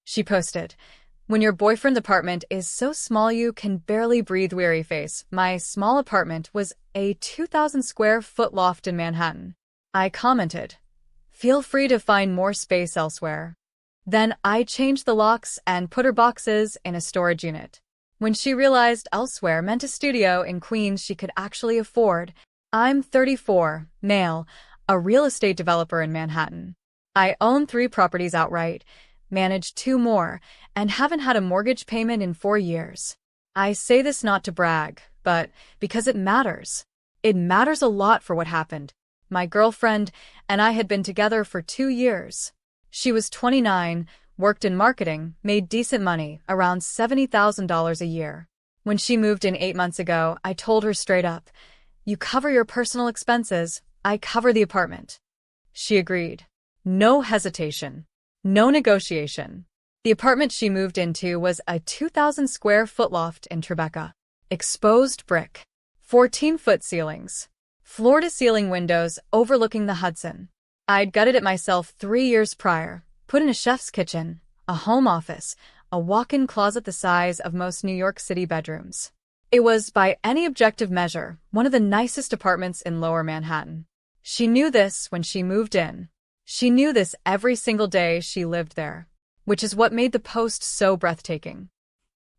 She posted, "When your boyfriend's apartment is so small you can barely breathe, weary face. My small apartment was a 2,000 square foot loft in Manhattan." I commented, "Feel free to find more space elsewhere." Then I changed the locks and put her boxes in a storage unit. When she realized elsewhere meant a studio in Queens she could actually afford. I'm 34, male, a real estate developer in Manhattan. I own 3 properties outright, manage 2 more, and haven't had a mortgage payment in 4 years. I say this not to brag, but because it matters. It matters a lot for what happened. My girlfriend and I had been together for 2 years. She was 29, worked in marketing, made decent money, around $70,000 a year. When she moved in 8 months ago, I told her straight up, "You cover your personal expenses, I cover the apartment." She agreed. No hesitation. No negotiation. The apartment she moved into was a 2,000 square foot loft in Tribeca. Exposed brick. 14-foot ceilings. Floor-to-ceiling windows overlooking the Hudson. I'd gutted it myself 3 years prior, put in a chef's kitchen, a home office, a walk-in closet the size of most New York City bedrooms. It was, by any objective measure, one of the nicest apartments in Lower Manhattan. She knew this when she moved in. She knew this every single day she lived there, which is what made the post so breathtaking.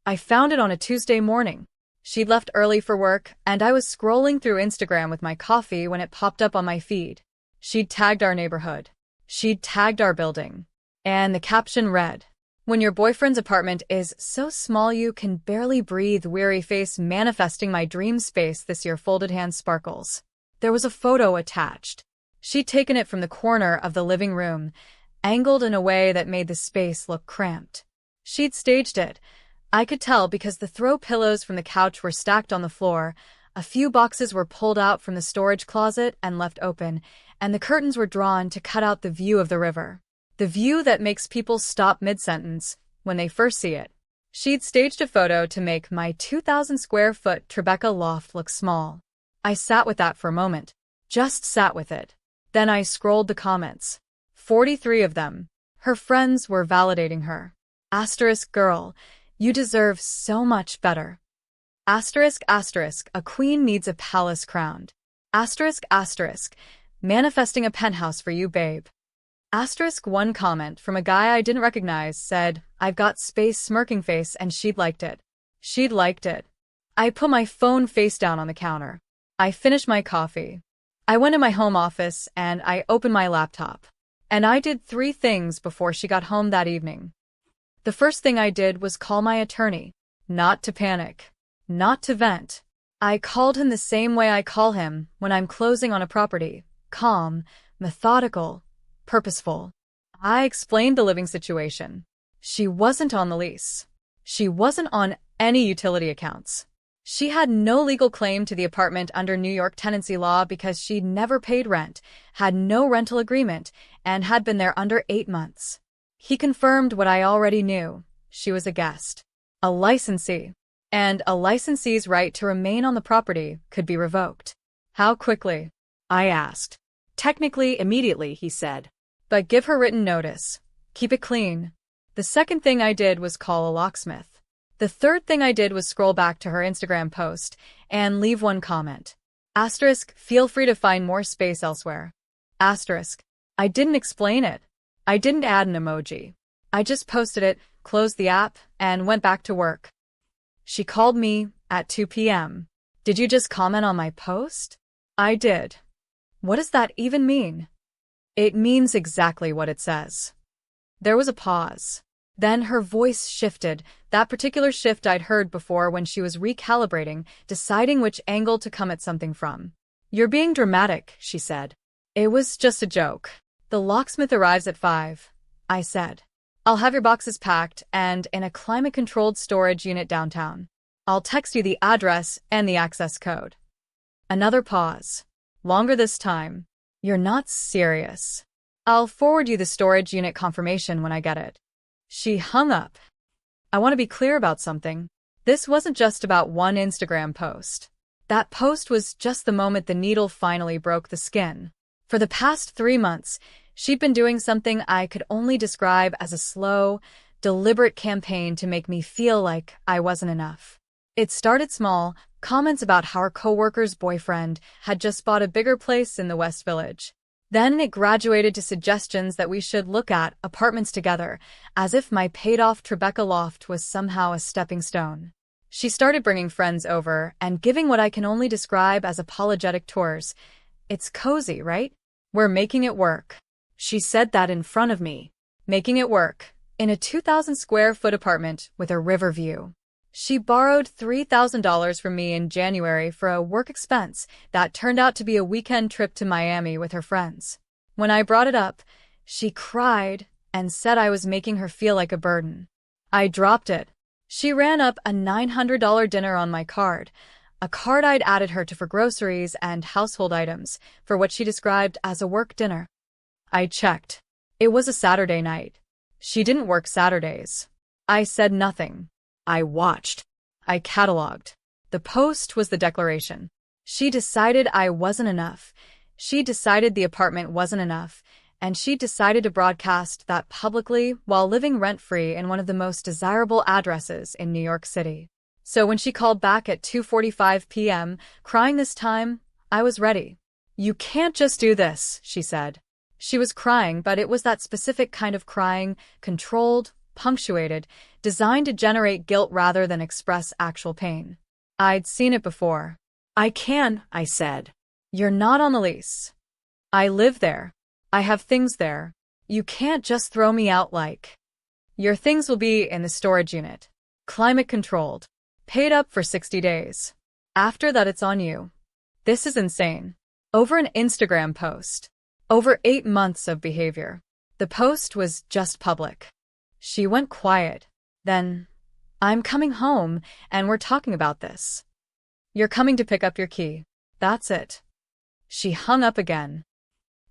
I found it on a Tuesday morning. She'd left early for work, and I was scrolling through Instagram with my coffee when it popped up on my feed. She'd tagged our neighborhood. She'd tagged our building. And the caption read, "When your boyfriend's apartment is so small you can barely breathe, weary face, manifesting my dream space this year, folded hand sparkles." There was a photo attached. She'd taken it from the corner of the living room, angled in a way that made the space look cramped. She'd staged it. I could tell because the throw pillows from the couch were stacked on the floor, a few boxes were pulled out from the storage closet and left open, and the curtains were drawn to cut out the view of the river. The view that makes people stop mid-sentence when they first see it. She'd staged a photo to make my 2,000 square foot Tribeca loft look small. I sat with that for a moment. Just sat with it. Then I scrolled the comments. 43 of them. Her friends were validating her. Asterisk girl, you deserve so much better. Asterisk asterisk, a queen needs a palace crowned. Asterisk asterisk, manifesting a penthouse for you, babe. Asterisk one comment from a guy I didn't recognize said, "I've got space smirking face," and she'd liked it. She'd liked it. I put my phone face down on the counter. I finished my coffee. I went to my home office and I opened my laptop. And I did 3 things before she got home that evening. The first thing I did was call my attorney. Not to panic. Not to vent. I called him the same way I call him when I'm closing on a property. Calm, methodical, purposeful. I explained the living situation. She wasn't on the lease. She wasn't on any utility accounts. She had no legal claim to the apartment under New York tenancy law because she'd never paid rent, had no rental agreement, and had been there under 8 months. He confirmed what I already knew. She was a guest. A licensee. And a licensee's right to remain on the property could be revoked. How quickly? I asked. Technically, immediately, he said. But give her written notice. Keep it clean. The second thing I did was call a locksmith. The third thing I did was scroll back to her Instagram post and leave one comment. Asterisk, feel free to find more space elsewhere. Asterisk, I didn't explain it. I didn't add an emoji. I just posted it, closed the app, and went back to work. She called me at 2 p.m. Did you just comment on my post? I did. What does that even mean? It means exactly what it says. There was a pause. Then her voice shifted, that particular shift I'd heard before when she was recalibrating, deciding which angle to come at something from. "You're being dramatic," she said. "It was just a joke. The locksmith arrives at 5, I said. "I'll have your boxes packed and in a climate-controlled storage unit downtown. I'll text you the address and the access code." Another pause. Longer this time. "You're not serious. I'll forward you the storage unit confirmation when I get it." She hung up. I want to be clear about something. This wasn't just about one Instagram post. That post was just the moment the needle finally broke the skin. For the past 3 months, she'd been doing something I could only describe as a slow, deliberate campaign to make me feel like I wasn't enough. It started small, comments about how our coworker's boyfriend had just bought a bigger place in the West Village. Then it graduated to suggestions that we should look at apartments together, as if my paid-off Tribeca loft was somehow a stepping stone. She started bringing friends over and giving what I can only describe as apologetic tours. It's cozy, right? We're making it work. She said that in front of me. Making it work. In a 2,000 square foot apartment with a river view. She borrowed $3,000 from me in January for a work expense that turned out to be a weekend trip to Miami with her friends. When I brought it up, she cried and said I was making her feel like a burden. I dropped it. She ran up a $900 dinner on my card, a card I'd added her to for groceries and household items, for what she described as a work dinner. I checked. It was a Saturday night. She didn't work Saturdays. I said nothing. I watched. I cataloged. The post was the declaration. She decided I wasn't enough. She decided the apartment wasn't enough. And she decided to broadcast that publicly while living rent-free in one of the most desirable addresses in New York City. So when she called back at 2:45 p.m., crying this time, I was ready. "You can't just do this," she said. She was crying, but it was that specific kind of crying, controlled, punctuated, designed to generate guilt rather than express actual pain. I'd seen it before. I said. "You're not on the lease. I live there. I have things there. You can't just throw me out like. Your things will be in the storage unit. Climate controlled. Paid up for 60 days. After that it's on you." This is insane. Over an Instagram post. Over 8 months of behavior. The post was just public. She went quiet. Then, "I'm coming home, and we're talking about this. You're coming to pick up your key. That's it." She hung up again.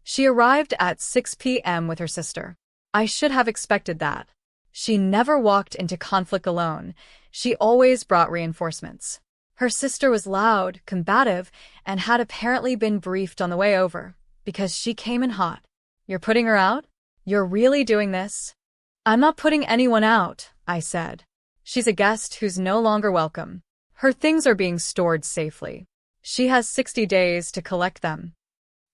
She arrived at 6 p.m. with her sister. I should have expected that. She never walked into conflict alone. She always brought reinforcements. Her sister was loud, combative, and had apparently been briefed on the way over, because she came in hot. "You're putting her out? You're really doing this?" "I'm not putting anyone out," I said. "She's a guest who's no longer welcome. Her things are being stored safely. She has 60 days to collect them.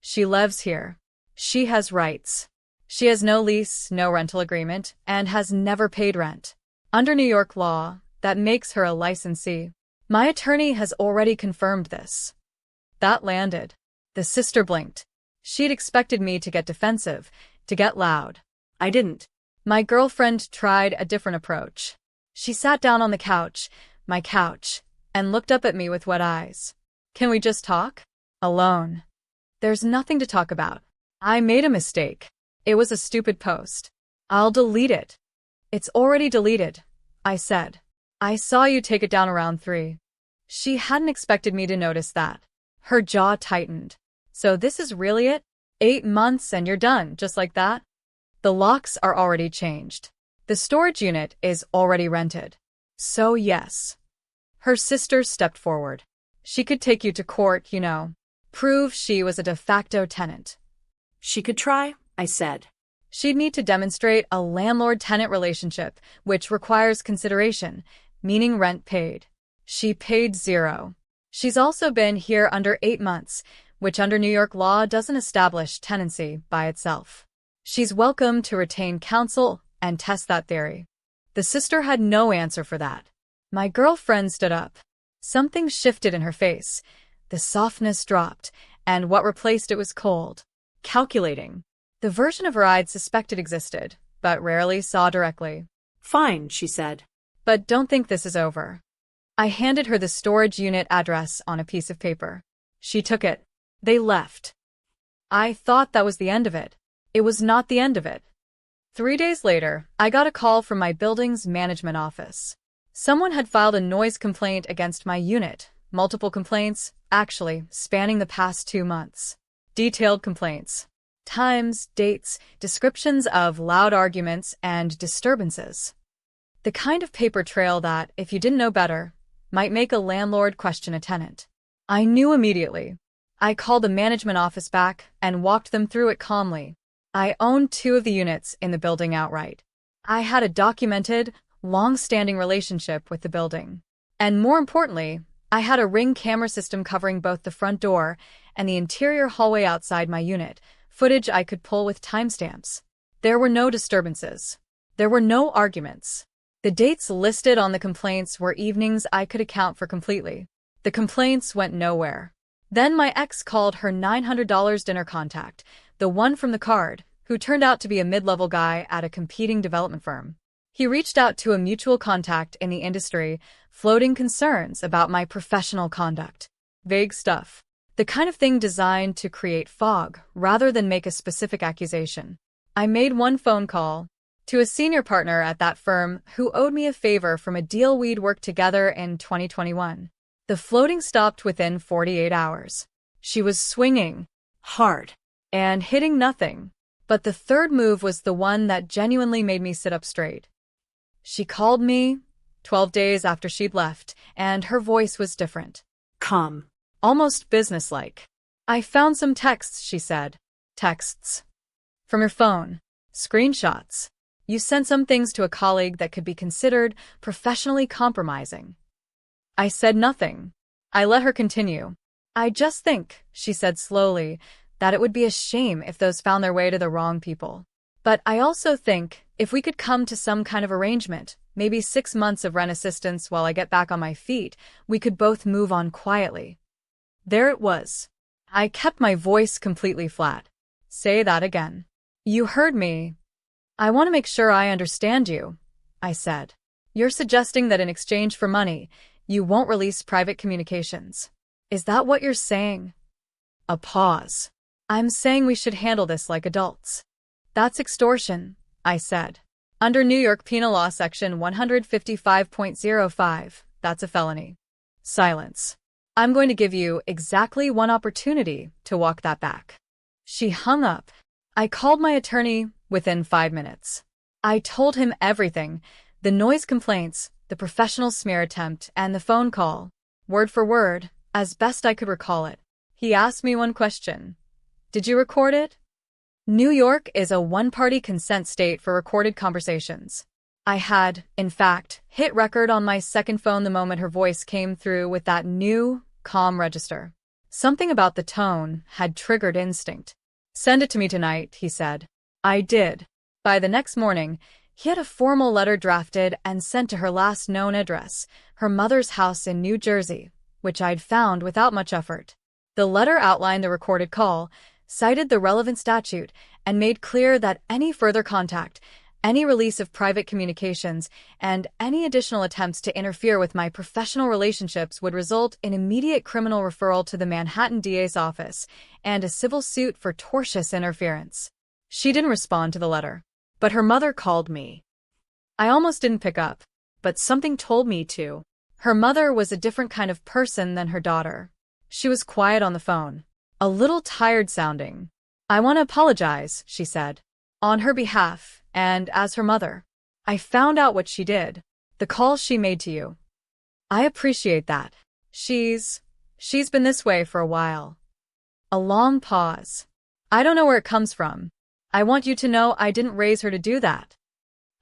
She lives here. She has rights. She has no lease, no rental agreement, and has never paid rent. Under New York law, that makes her a licensee. My attorney has already confirmed this." That landed. The sister blinked. She'd expected me to get defensive, to get loud. I didn't. My girlfriend tried a different approach. She sat down on the couch, my couch, and looked up at me with wet eyes. "Can we just talk? Alone." "There's nothing to talk about. I made a mistake. It was a stupid post. I'll delete it." "It's already deleted," I said. "I saw you take it down around 3. She hadn't expected me to notice that. Her jaw tightened. "So this is really it? 8 months and you're done, just like that?" "The locks are already changed. The storage unit is already rented. So yes." Her sister stepped forward. "She could take you to court, you know. Prove she was a de facto tenant." "She could try," I said. "She'd need to demonstrate a landlord-tenant relationship, which requires consideration, meaning rent paid. She paid 0. She's also been here under 8 months, which under New York law doesn't establish tenancy by itself. She's welcome to retain counsel and test that theory." The sister had no answer for that. My girlfriend stood up. Something shifted in her face. The softness dropped, and what replaced it was cold. Calculating. The version of her I'd suspected existed, but rarely saw directly. "Fine," she said. "But don't think this is over." I handed her the storage unit address on a piece of paper. She took it. They left. I thought that was the end of it. It was not the end of it. 3 days later, I got a call from my building's management office. Someone had filed a noise complaint against my unit. Multiple complaints, actually, spanning the past 2 months. Detailed complaints. Times, dates, descriptions of loud arguments and disturbances. The kind of paper trail that, if you didn't know better, might make a landlord question a tenant. I knew immediately. I called the management office back and walked them through it calmly. I owned 2 of the units in the building outright. I had a documented, long-standing relationship with the building. And more importantly, I had a Ring camera system covering both the front door and the interior hallway outside my unit, footage I could pull with timestamps. There were no disturbances. There were no arguments. The dates listed on the complaints were evenings I could account for completely. The complaints went nowhere. Then my ex called her $900 dinner contact, the one from the card, who turned out to be a mid-level guy at a competing development firm. He reached out to a mutual contact in the industry, floating concerns about my professional conduct. Vague stuff. The kind of thing designed to create fog rather than make a specific accusation. I made one phone call to a senior partner at that firm who owed me a favor from a deal we'd worked together in 2021. The floating stopped within 48 hours. She was swinging hard and hitting nothing. But the third move was the one that genuinely made me sit up straight. She called me 12 days after she'd left, and her voice was different. Calm. Almost businesslike. I found some texts, she said. Texts. From your phone. Screenshots. You sent some things to a colleague that could be considered professionally compromising. I said nothing. I let her continue. I just think, she said slowly, that it would be a shame if those found their way to the wrong people. But I also think, if we could come to some kind of arrangement, maybe 6 months of rent assistance while I get back on my feet, we could both move on quietly. There it was. I kept my voice completely flat. Say that again. You heard me. I want to make sure I understand you, I said. You're suggesting that in exchange for money, you won't release private communications. Is that what you're saying? A pause. I'm saying we should handle this like adults. That's extortion, I said. Under New York Penal Law Section 155.05, that's a felony. Silence. I'm going to give you exactly one opportunity to walk that back. She hung up. I called my attorney within 5 minutes. I told him everything, the noise complaints, the professional smear attempt, and the phone call, word for word, as best I could recall it. He asked me one question. Did you record it? New York is a one-party consent state for recorded conversations. I had, in fact, hit record on my second phone the moment her voice came through with that new, calm register. Something about the tone had triggered instinct. Send it to me tonight, he said. I did. By the next morning, he had a formal letter drafted and sent to her last known address, her mother's house in New Jersey, which I'd found without much effort. The letter outlined the recorded call, cited the relevant statute, and made clear that any further contact, any release of private communications, and any additional attempts to interfere with my professional relationships would result in immediate criminal referral to the Manhattan DA's office and a civil suit for tortious interference. She didn't respond to the letter, but her mother called me. I almost didn't pick up, but something told me to. Her mother was a different kind of person than her daughter. She was quiet on the phone. A little tired sounding. I want to apologize, she said. On her behalf, and as her mother. I found out what she did. The calls she made to you. I appreciate that. She's been this way for a while. A long pause. I don't know where it comes from. I want you to know I didn't raise her to do that.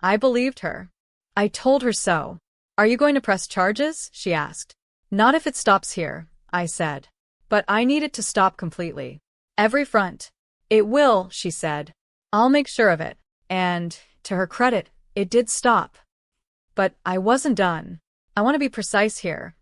I believed her. I told her so. Are you going to press charges? She asked. Not if it stops here, I said. But I need it to stop completely. Every front. It will, she said. I'll make sure of it. And, to her credit, it did stop. But I wasn't done. I want to be precise here.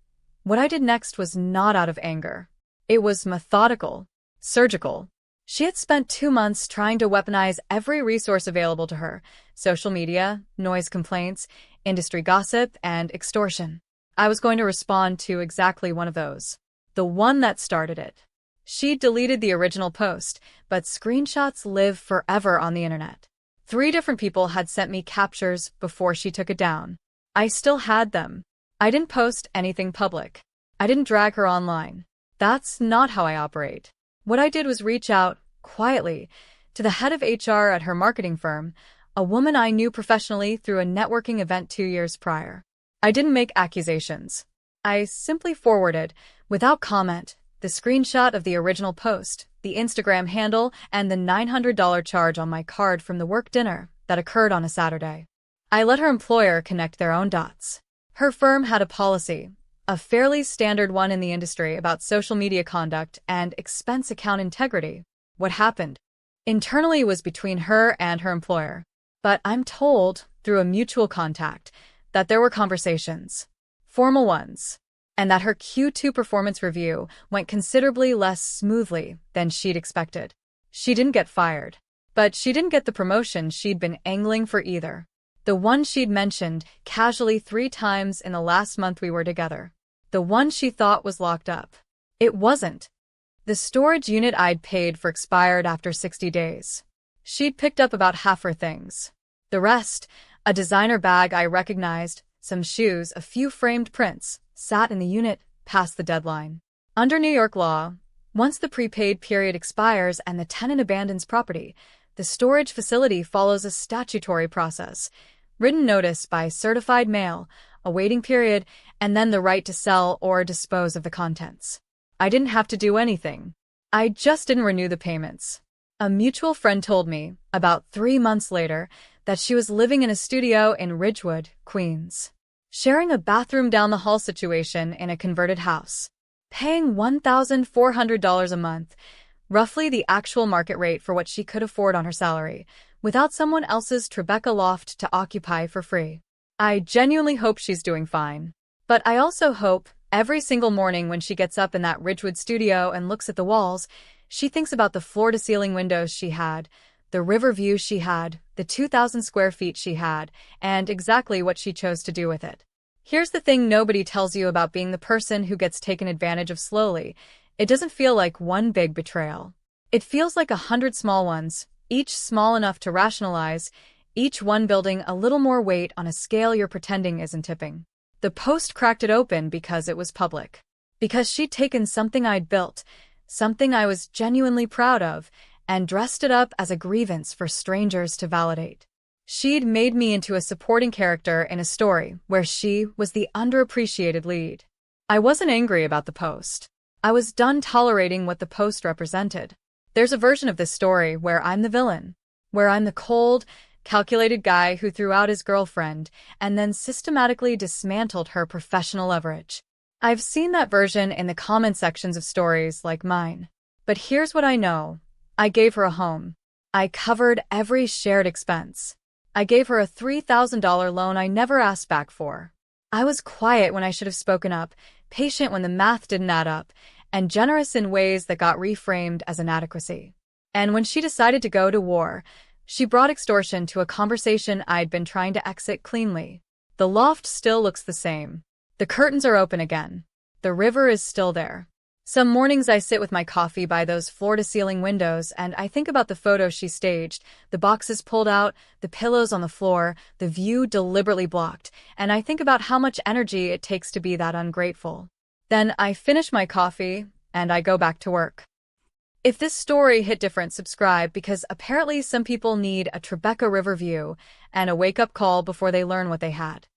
What I did next was not out of anger. It was methodical, surgical. She had spent 2 months trying to weaponize every resource available to her: social media, noise complaints, industry gossip, and extortion. I was going to respond to exactly one of those. The one that started it. She deleted the original post, but screenshots live forever on the internet. 3 different people had sent me captures before she took it down. I still had them. I didn't post anything public. I didn't drag her online. That's not how I operate. What I did was reach out, quietly, to the head of HR at her marketing firm, a woman I knew professionally through a networking event 2 years prior. I didn't make accusations. I simply forwarded, without comment, the screenshot of the original post, the Instagram handle, and the $900 charge on my card from the work dinner that occurred on a Saturday. I let her employer connect their own dots. Her firm had a policy, a fairly standard one in the industry, about social media conduct and expense account integrity. What happened internally was between her and her employer. But I'm told, through a mutual contact, that there were conversations, formal ones, and that her Q2 performance review went considerably less smoothly than she'd expected. She didn't get fired, but she didn't get the promotion she'd been angling for either. The one she'd mentioned casually 3 times in the last month we were together. The one she thought was locked up. It wasn't. The storage unit I'd paid for expired after 60 days. She'd picked up about half her things. The rest, a designer bag I recognized, some shoes, a few framed prints, sat in the unit past the deadline. Under New York law, once the prepaid period expires and the tenant abandons property, the storage facility follows a statutory process: written notice by certified mail, a waiting period, and then the right to sell or dispose of the contents. I didn't have to do anything. I just didn't renew the payments. A mutual friend told me, about 3 months later, that she was living in a studio in Ridgewood, Queens, sharing a bathroom down the hall situation in a converted house, paying $1,400 a month, roughly the actual market rate for what she could afford on her salary, without someone else's Tribeca loft to occupy for free. I genuinely hope she's doing fine. But I also hope, every single morning when she gets up in that Ridgewood studio and looks at the walls, she thinks about the floor-to-ceiling windows she had, the river view she had, the 2,000 square feet she had, and exactly what she chose to do with it. Here's the thing nobody tells you about being the person who gets taken advantage of slowly. It doesn't feel like one big betrayal. It feels like 100 small ones, each small enough to rationalize, each one building a little more weight on a scale you're pretending isn't tipping. The Post cracked it open because it was public. Because she'd taken something I'd built, something I was genuinely proud of, and dressed it up as a grievance for strangers to validate. She'd made me into a supporting character in a story where she was the underappreciated lead. I wasn't angry about the Post. I was done tolerating what the Post represented. There's a version of this story where I'm the villain, where I'm the cold, calculated guy who threw out his girlfriend and then systematically dismantled her professional leverage. I've seen that version in the comment sections of stories like mine. But here's what I know. I gave her a home. I covered every shared expense. I gave her a $3,000 loan I never asked back for. I was quiet when I should have spoken up, patient when the math didn't add up, and generous in ways that got reframed as inadequacy. And when she decided to go to war, she brought extortion to a conversation I'd been trying to exit cleanly. The loft still looks the same. The curtains are open again. The river is still there. Some mornings I sit with my coffee by those floor-to-ceiling windows and I think about the photos she staged, the boxes pulled out, the pillows on the floor, the view deliberately blocked, and I think about how much energy it takes to be that ungrateful. Then I finish my coffee and I go back to work. If this story hit different, subscribe, because apparently some people need a Tribeca River view and a wake-up call before they learn what they had.